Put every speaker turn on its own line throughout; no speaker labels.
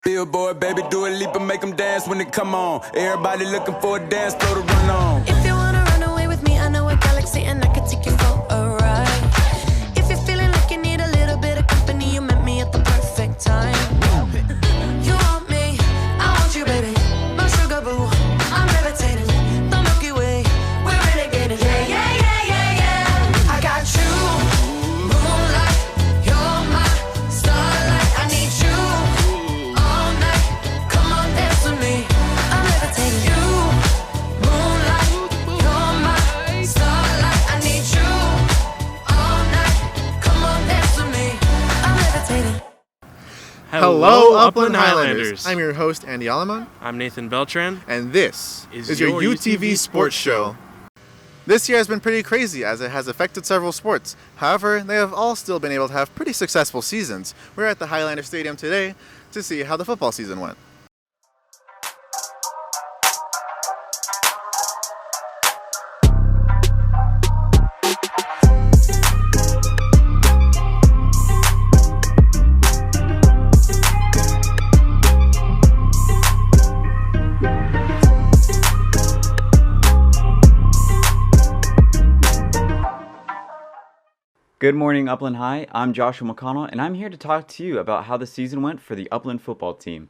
Billboard, baby, do a leap and make them dance when they come on. Everybody looking for a dance floor to run on.
If you wanna run away with me, I know a galaxy and I can take you for a ride. If you're feeling like you need a little bit of company, you met me at the perfect time. You want me, I want you, baby. My sugar boo, I'm levitating. The Milky Way, we're renegading. Yeah, yeah, yeah, yeah, yeah. I got you, moonlight. You're my starlight. I need you all night. Come on, dance with me. I'm levitating. You, moonlight. You're my starlight. I need you all night. Come on, dance with me. I'm levitating.
Hello, Upland Highlanders. I'm your host, Andy Alamon.
I'm Nathan Beltran.
And this is your UTV Sports Show. This year has been pretty crazy as it has affected several sports. However, they have all still been able to have pretty successful seasons. We're at the Highlander Stadium today to see how the football season went.
Good morning, Upland High. I'm Joshua McConnell, and I'm here to talk to you about how the season went for the Upland football team.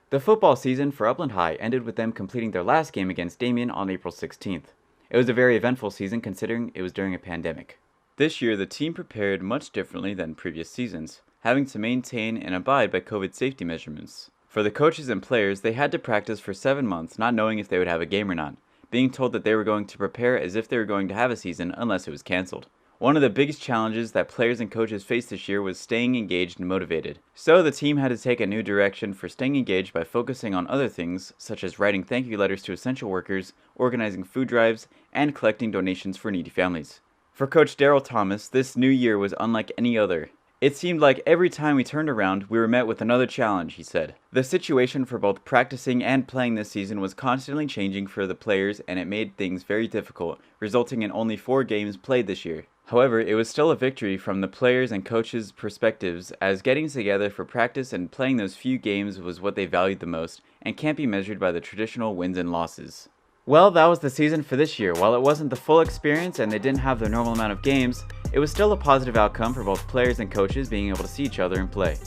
The football season for Upland High ended with them completing their last game against Damien on April 16th. It was a very eventful season considering it was during a pandemic. This year, the team prepared much differently than previous seasons, having to maintain and abide by COVID safety measurements. For the coaches and players, they had to practice for 7 months not knowing if they would have a game or not, being told that they were going to prepare as if they were going to have a season unless it was cancelled. One of the biggest challenges that players and coaches faced this year was staying engaged and motivated. So the team had to take a new direction for staying engaged by focusing on other things, such as writing thank you letters to essential workers, organizing food drives, and collecting donations for needy families. For Coach Daryl Thomas, this new year was unlike any other. It seemed like every time we turned around, we were met with another challenge, he said. The situation for both practicing and playing this season was constantly changing for the players, and it made things very difficult, resulting in only 4 games played this year. However, it was still a victory from the players' and coaches' perspectives, as getting together for practice and playing those few games was what they valued the most, and can't be measured by the traditional wins and losses. Well, that was the season for this year. While it wasn't the full experience and they didn't have their normal amount of games, it was still a positive outcome for both players and coaches being able to see each other and play.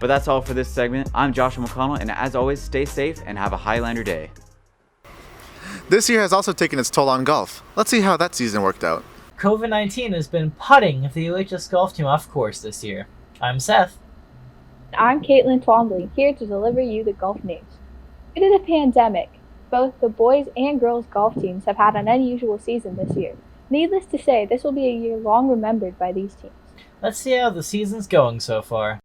But that's all for this segment. I'm Joshua McConnell, and as always, stay safe and have a Highlander day.
This year has also taken its toll on golf. Let's see how that season worked out.
COVID-19 has been putting the UHS golf team off course this year. I'm Seth.
I'm Caitlin Twombly, here to deliver you the golf news. Due to the pandemic, both the boys and girls golf teams have had an unusual season this year. Needless to say, this will be a year long remembered by these teams.
Let's see how the season's going so far.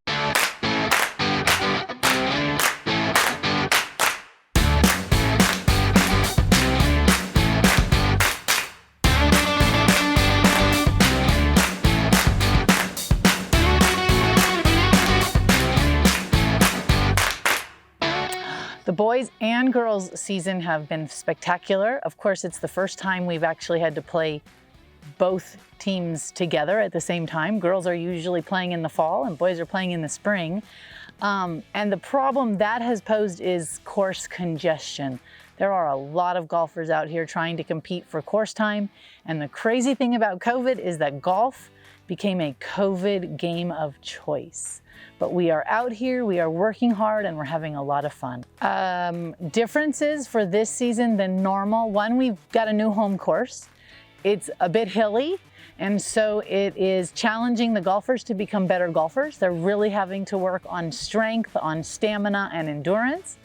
The boys and girls season have been spectacular. Of course, it's the first time we've actually had to play both teams together at the same time. Girls are usually playing in the fall and boys are playing in the spring. And the problem that has posed is course congestion. There are a lot of golfers out here trying to compete for course time. And the crazy thing about COVID is that golf became a COVID game of choice. But we are out here, we are working hard, and we're having a lot of fun. Differences for this season than normal. One, we've got a new home course. It's a bit hilly, and so it is challenging the golfers to become better golfers. They're really having to work on strength, on stamina, and endurance.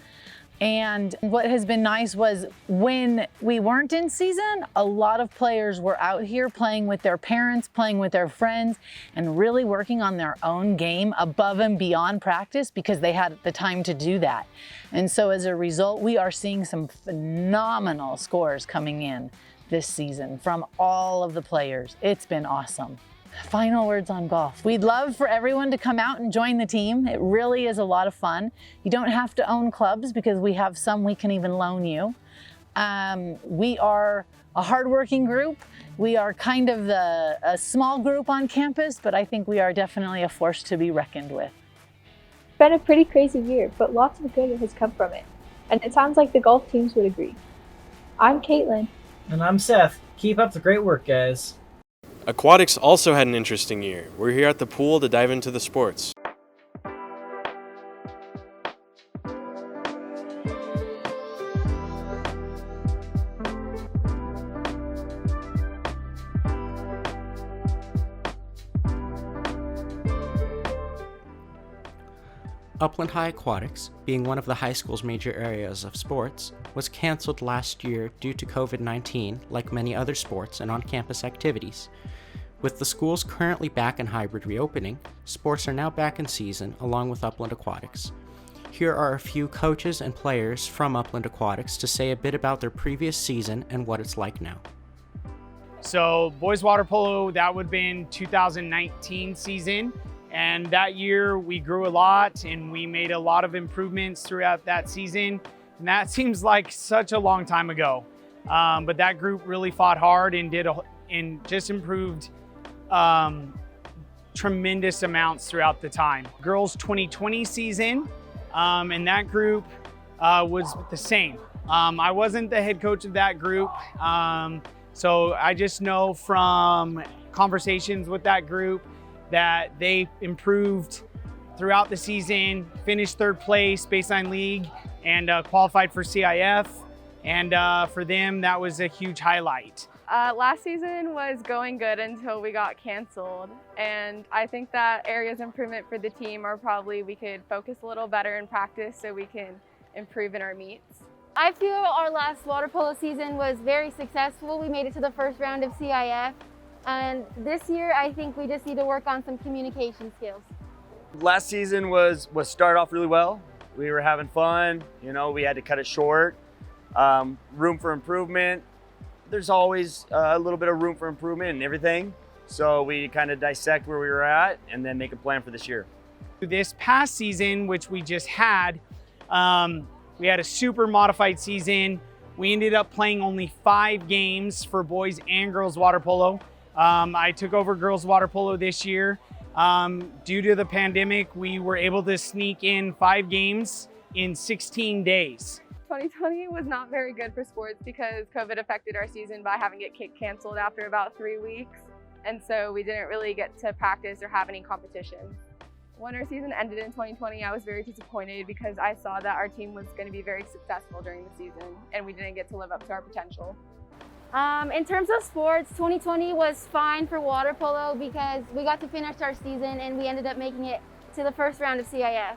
And what has been nice was when we weren't in season, a lot of players were out here playing with their parents, playing with their friends, and really working on their own game above and beyond practice because they had the time to do that. And so as a result, we are seeing some phenomenal scores coming in this season from all of the players. It's been awesome. Final words on golf. We'd love for everyone to come out and join the team. It really is a lot of fun. You don't have to own clubs because we have some we can even loan you. We are a hardworking group. We are kind of a small group on campus, but I think we are definitely a force to be reckoned with.
been a pretty crazy year, but lots of good has come from it, and it sounds like the golf teams would agree. I'm Caitlin.
And I'm Seth. Keep up the great work, guys.
Aquatics also had an interesting year. We're here at the pool to dive into the sports.
Upland High Aquatics, being one of the high school's major areas of sports, was canceled last year due to COVID-19, like many other sports and on-campus activities. With the schools currently back in hybrid reopening, sports are now back in season along with Upland Aquatics. Here are a few coaches and players from Upland Aquatics to say a bit about their previous season and what it's like now.
So boys water polo, that would have been 2019 season. And that year we grew a lot and we made a lot of improvements throughout that season. And that seems like such a long time ago. But that group really fought hard and just improved tremendous amounts throughout the time. Girls 2020 season, and that group was the same. I wasn't the head coach of that group. So I just know from conversations with that group that they improved throughout the season, finished third place baseline league, and qualified for CIF. And for them, that was a huge highlight.
Last season was going good until we got canceled. And I think that areas of improvement for the team are probably we could focus a little better in practice so we can improve in our meets.
I feel our last water polo season was very successful. We made it to the first round of CIF. And this year, I think we just need to work on some communication skills.
Last season was started off really well. We were having fun. You know, we had to cut it short. Room for improvement. There's always a little bit of room for improvement in everything. So we kind of dissect where we were at and then make a plan for this year.
This past season, which we just had, we had a super modified season. We ended up playing only 5 games for boys and girls water polo. I took over girls water polo this year. Due to the pandemic, we were able to sneak in 5 games in 16 days.
2020 was not very good for sports because COVID affected our season by having it canceled after about 3 weeks. And so we didn't really get to practice or have any competition. When our season ended in 2020, I was very disappointed because I saw that our team was going to be very successful during the season and we didn't get to live up to our potential.
In terms of sports, 2020 was fine for water polo because we got to finish our season and we ended up making it to the first round of CIF.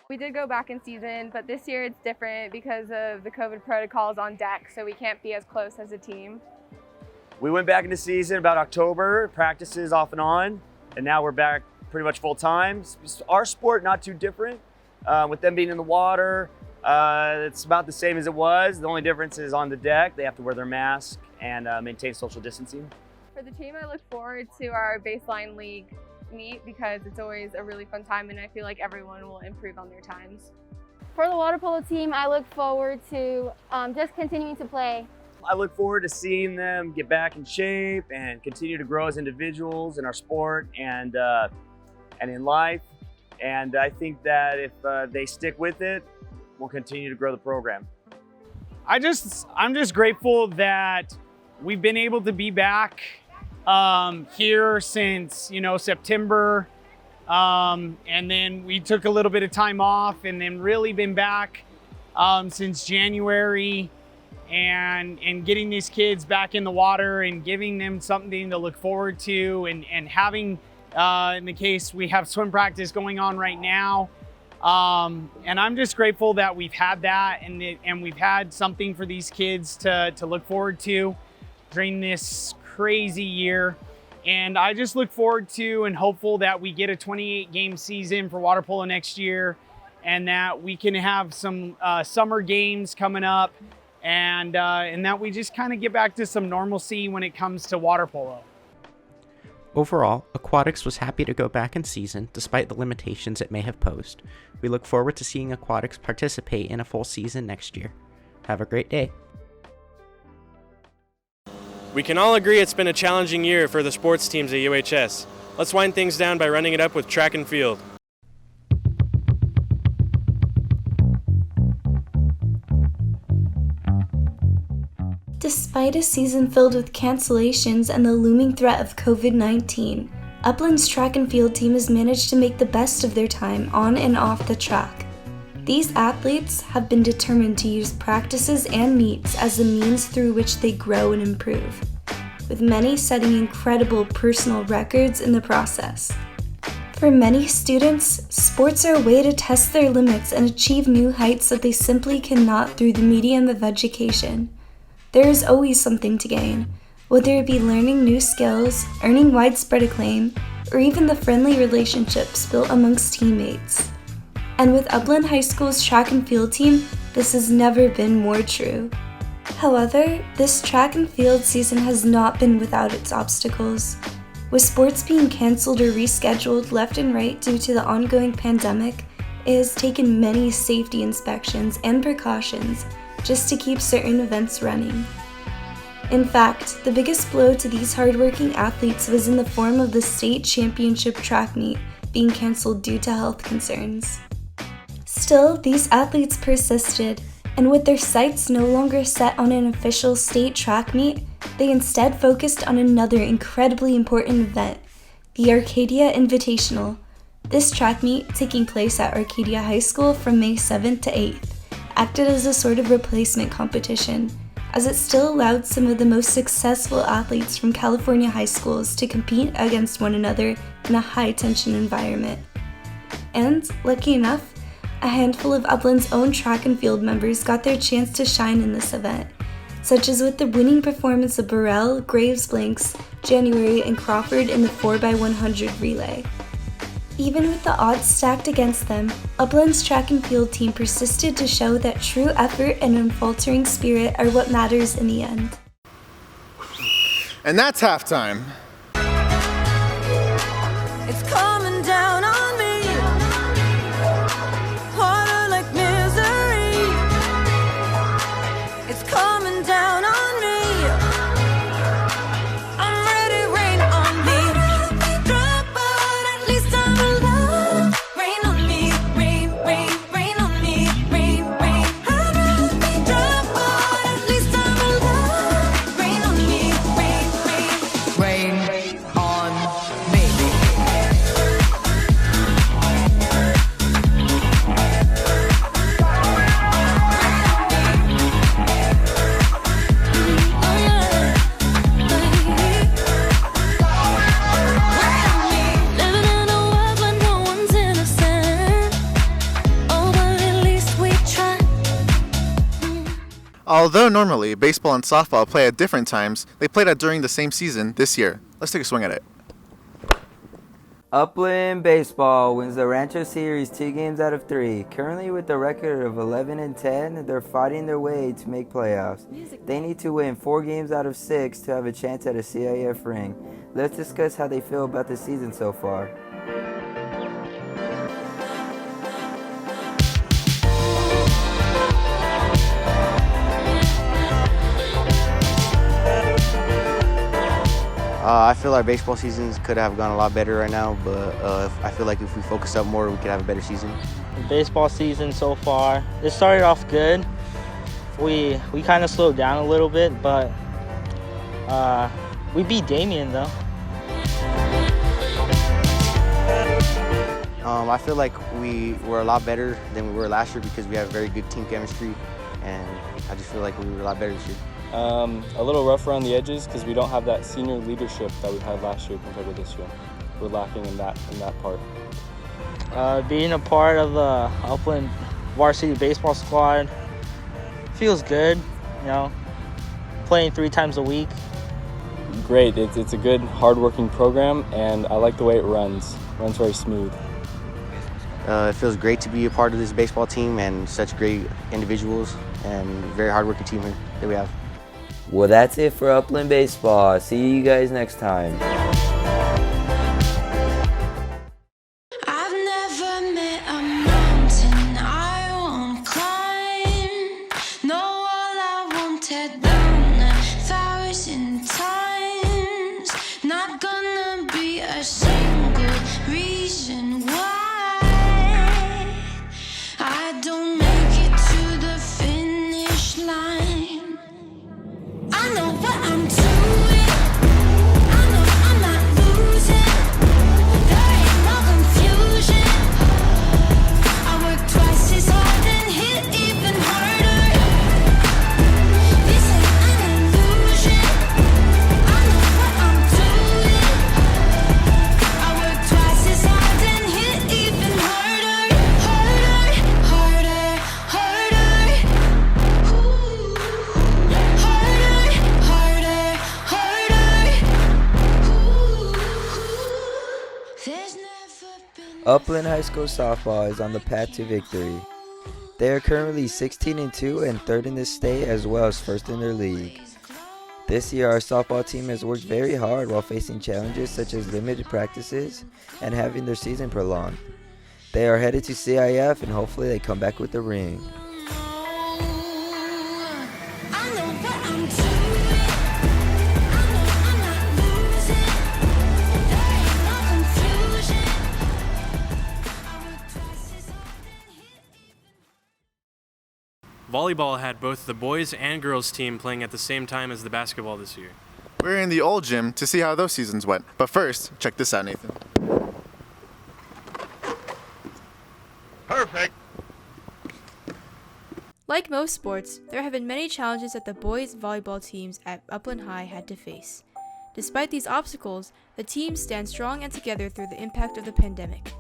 We did go back in season, but this year it's different because of the COVID protocols on deck, so we can't be as close as a team.
We went back into season about October, practices off and on, and now we're back pretty much full time. Our sport not too different. With them being in the water, it's about the same as it was. The only difference is on the deck, they have to wear their mask and maintain social distancing.
For the team, I look forward to our baseline league meet because it's always a really fun time and I feel like everyone will improve on their times.
For the water polo team, I look forward to just continuing to play.
I look forward to seeing them get back in shape and continue to grow as individuals in our sport and in life. And I think that if they stick with it, we'll continue to grow the program.
I'm just grateful that we've been able to be back here since, September. And then we took a little bit of time off and then really been back since January. And getting these kids back in the water and giving them something to look forward to and having, in the case we have swim practice going on right now. And I'm just grateful that we've had that and we've had something for these kids to look forward to during this crazy year. And I just look forward to and hopeful that we get a 28 game season for water polo next year and that we can have some summer games coming up. And that we just kind of get back to some normalcy when it comes to water polo.
Overall, Aquatics was happy to go back in season despite the limitations it may have posed. We look forward to seeing Aquatics participate in a full season next year. Have a great day.
We can all agree it's been a challenging year for the sports teams at UHS. Let's wind things down by running it up with track and field.
Despite a season filled with cancellations and the looming threat of COVID-19, Upland's track and field team has managed to make the best of their time on and off the track. These athletes have been determined to use practices and meets as the means through which they grow and improve, with many setting incredible personal records in the process. For many students, sports are a way to test their limits and achieve new heights that they simply cannot through the medium of education. There is always something to gain, whether it be learning new skills, earning widespread acclaim, or even the friendly relationships built amongst teammates. And with Upland High School's track and field team, this has never been more true. However, this track and field season has not been without its obstacles. With sports being canceled or rescheduled left and right due to the ongoing pandemic, it has taken many safety inspections and precautions just to keep certain events running. In fact, the biggest blow to these hardworking athletes was in the form of the state championship track meet being canceled due to health concerns. Still, these athletes persisted, and with their sights no longer set on an official state track meet, they instead focused on another incredibly important event, the Arcadia Invitational. This track meet, taking place at Arcadia High School from May 7th to 8th, acted as a sort of replacement competition, as it still allowed some of the most successful athletes from California high schools to compete against one another in a high-tension environment. And, lucky enough, a handful of Upland's own track and field members got their chance to shine in this event, such as with the winning performance of Burrell, Graves Blanks, January, and Crawford in the 4x100 relay. Even with the odds stacked against them, Upland's track and field team persisted to show that true effort and unfaltering spirit are what matters in the end.
And that's halftime.
It's coming down on me, harder like misery. It's coming down on me. I'm ready, rain on me. Drop, but at least I'm alive. Rain on me, rain, rain, rain on me, rain, rain. I'd rather be drop, but at least I'm alive. Rain on me, rain, rain, rain on me.
Although normally baseball and softball play at different times, they played at during the same season this year. Let's take a swing at it.
Upland Baseball wins the Rancho Series 2 games out of 3. Currently with a record of 11-10, they're fighting their way to make playoffs. They need to win 4 games out of 6 to have a chance at a CIF ring. Let's discuss how they feel about the season so far.
I feel our baseball seasons could have gone a lot better right now, but I feel like if we focus up more, we could have a better season.
The baseball season so far, it started off good. We kind of slowed down a little bit, but we beat Damien though.
I feel like we were a lot better than we were last year because we have very good team chemistry, and I just feel like we were a lot better this year.
A little rough around the edges because we don't have that senior leadership that we had last year compared to this year. We're lacking in that part.
Being a part of the Upland varsity baseball squad feels good, you know, playing 3 times a week.
Great, it's a good, hard-working program, and I like the way it runs. It runs very smooth.
It feels great to be a part of this baseball team and such great individuals and very hard-working team here that we have.
Well, that's it for Upland Baseball. See you guys next time. Upland High School softball is on the path to victory. They are currently 16-2 and third in the state as well as first in their league. This year our softball team has worked very hard while facing challenges such as limited practices and having their season prolonged. They are headed to CIF and hopefully they come back with the ring.
Volleyball had both the boys and girls team playing at the same time as the basketball this year.
We're in the old gym to see how those seasons went. But first, check this out, Nathan.
Perfect.
Like most sports, there have been many challenges that the boys volleyball teams at Upland High had to face. Despite these obstacles, the teams stand strong and together through the impact of the pandemic.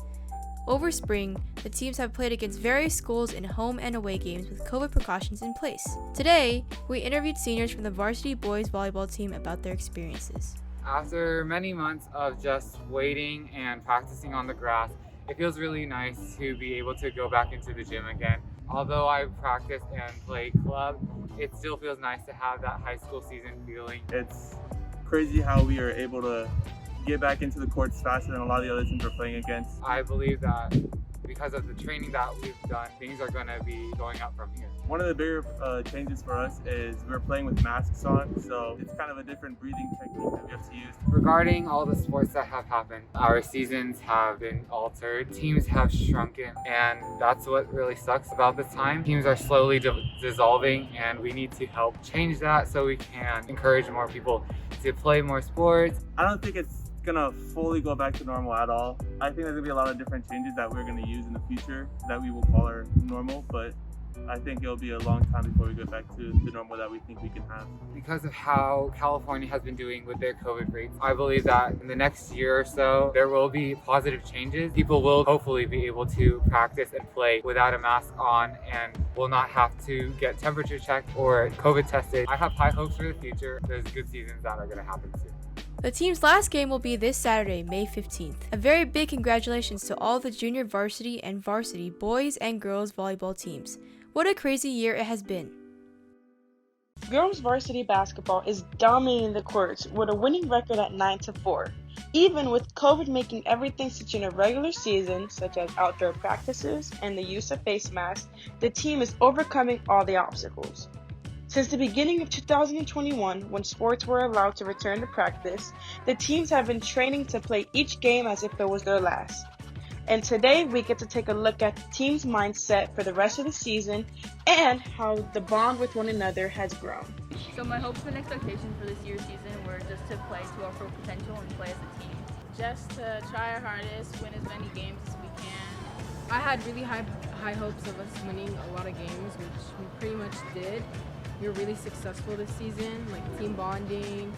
Over spring, the teams have played against various schools in home and away games with COVID precautions in place. Today, we interviewed seniors from the varsity boys volleyball team about their experiences.
After many months of just waiting and practicing on the grass, it feels really nice to be able to go back into the gym again. Although I practice and play club, it still feels nice to have that high school season feeling.
It's crazy how we are able to get back into the courts faster than a lot of the other teams we're playing against.
I believe that because of the training that we've done, things are going to be going up from here.
One of the bigger changes for us is we're playing with masks on, so it's kind of a different breathing technique that we have to use.
Regarding all the sports that have happened, our seasons have been altered, teams have shrunken, and that's what really sucks about this time. Teams are slowly dissolving, and we need to help change that so we can encourage more people to play more sports.
I don't think it's gonna fully go back to normal at all. I think there's gonna be a lot of different changes that we're gonna use in the future that we will call our normal, but I think it'll be a long time before we get back to the normal that we think we can have.
Because of how California has been doing with their COVID rates, I believe that in the next year or so, there will be positive changes. People will hopefully be able to practice and play without a mask on and will not have to get temperature checked or COVID tested. I have high hopes for the future. There's good seasons that are gonna happen soon.
The team's last game will be this Saturday, May 15th. A very big congratulations to all the junior varsity and varsity boys and girls volleyball teams. What a crazy year it has been.
Girls varsity basketball is dominating the courts with a winning record at 9-4. Even with COVID making everything such an irregular season, such as outdoor practices and the use of face masks, the team is overcoming all the obstacles. Since the beginning of 2021, when sports were allowed to return to practice, the teams have been training to play each game as if it was their last. And today we get to take a look at the team's mindset for the rest of the season and how the bond with one another has grown.
So my hopes and expectations for this year's season were just to play to our full potential and play as a team.
Just to try our hardest, win as many games as we can. I had really high hopes of us winning a lot of games, which we pretty much did. We were really successful this season, like team bonding,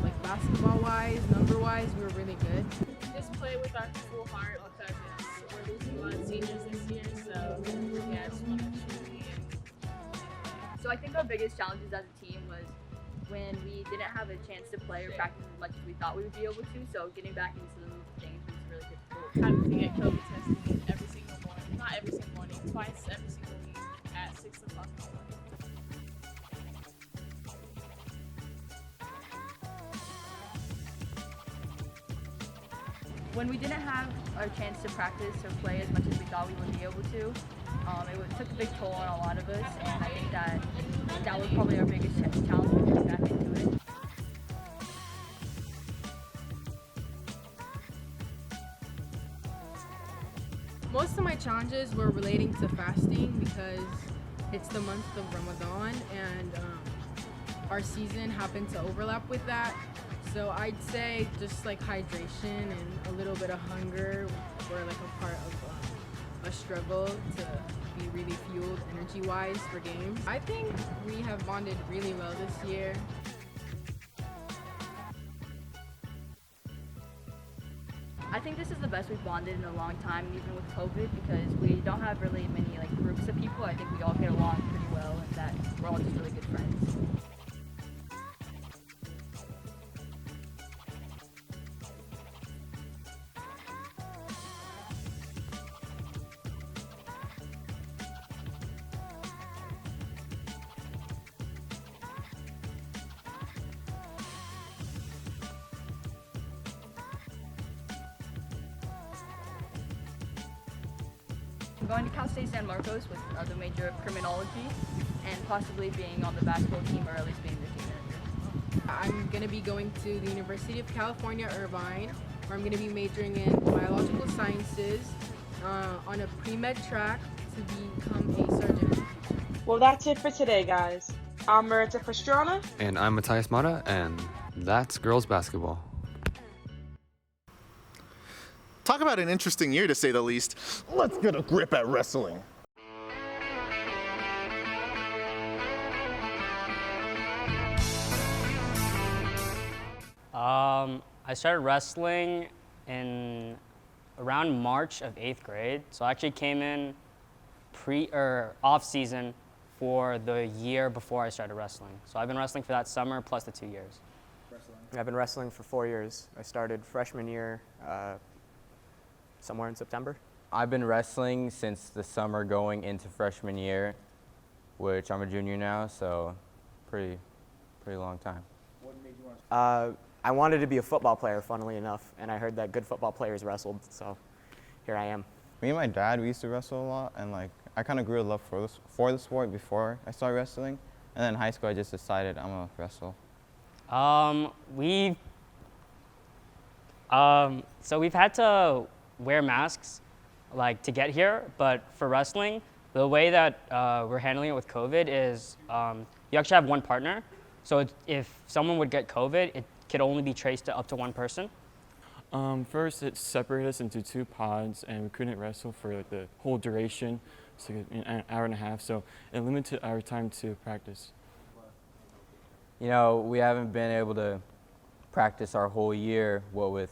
like basketball-wise, number-wise, we were really good. Just play with our full heart because we're losing a lot of seniors this year, so yeah, I just want to truly.
So I think our biggest challenges as a team was when we didn't have a chance to play or practice as much as we thought we would be able to, so getting back into the games was really difficult.
Having to get COVID tested every single morning, not every single morning, twice every single week at 6 o'clock in the morning.
When we didn't have our chance to practice or play as much as we thought we would be able to, it took a big toll on a lot of us, and I think that was probably our biggest challenge when we got back into it.
Most of my challenges were relating to fasting because it's the month of Ramadan and our season happened to overlap with that. So I'd say just like hydration and a little bit of hunger were like a part of a struggle to be really fueled energy-wise for games. I think we have bonded really well this year.
I think this is the best we've bonded in a long time, even with COVID, because we don't have really many like groups of people. I think we all get along pretty well and that we're all just really good friends.
I'm going to Cal State San Marcos with the major of criminology and possibly being on the basketball team or at least being the team manager.
I'm going to be going to the University of California, Irvine, where I'm going to be majoring in biological sciences on a pre-med track to become a surgeon.
Well, that's it for today, guys. I'm Marita Pastrana.
And I'm Matthias Mata, and that's girls basketball.
Talk about an interesting year, to say the least. Let's get a grip at wrestling.
I started wrestling in around March of 8th grade. So I actually came in off season for the year before I started wrestling. So I've been wrestling for that summer plus the 2 years.
I've been wrestling for 4 years. I started freshman year somewhere in September.
I've been wrestling since the summer going into freshman year, which I'm a junior now, so pretty long time.
What made you want to I wanted to be a football player, funnily enough, and I heard that good football players wrestled, so here I am.
Me and my dad, we used to wrestle a lot, and I kind of grew a love for the sport before I started wrestling, and then in high school I just decided I'm gonna wrestle.
So we've had to wear masks to get here, but for wrestling, the way that we're handling it with COVID is you actually have one partner. So if someone would get COVID, it could only be traced to up to one person.
First, it separated us into 2 pods, and we couldn't wrestle for the whole duration, so an hour and a half. So it limited our time to practice.
You know, we haven't been able to practice our whole year, what with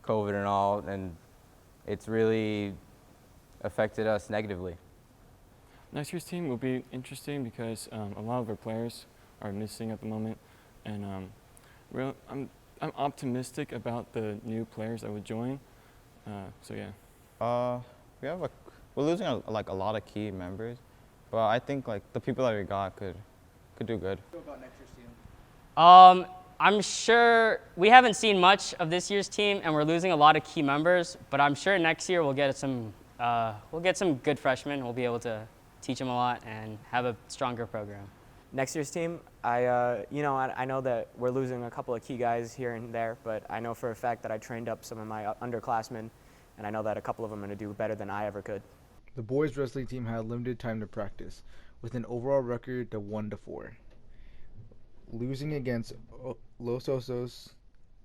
COVID and all, and it's really affected us negatively.
Next year's team will be interesting because a lot of our players are missing at the moment, and I'm optimistic about the new players that would join. So yeah.
We're losing a lot of key members, but I think the people that we got could do good.
What about next year's team?
I'm sure we haven't seen much of this year's team, and we're losing a lot of key members. But I'm sure next year we'll get some good freshmen. We'll be able to teach them a lot and have a stronger program.
Next year's team, I know that we're losing a couple of key guys here and there, but I know for a fact that I trained up some of my underclassmen, and I know that a couple of them are going to do better than I ever could.
The boys wrestling team had limited time to practice, with an overall record of 1-4. Losing against Los Osos,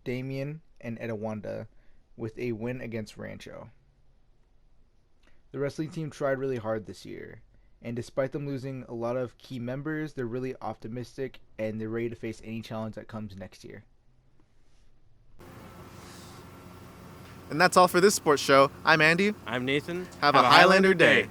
Damien, and Etowanda, with a win against Rancho. The wrestling team tried really hard this year, and despite them losing a lot of key members, they're really optimistic and they're ready to face any challenge that comes next year.
And that's all for this sports show. I'm Andy.
I'm Nathan.
Have a Highlander day.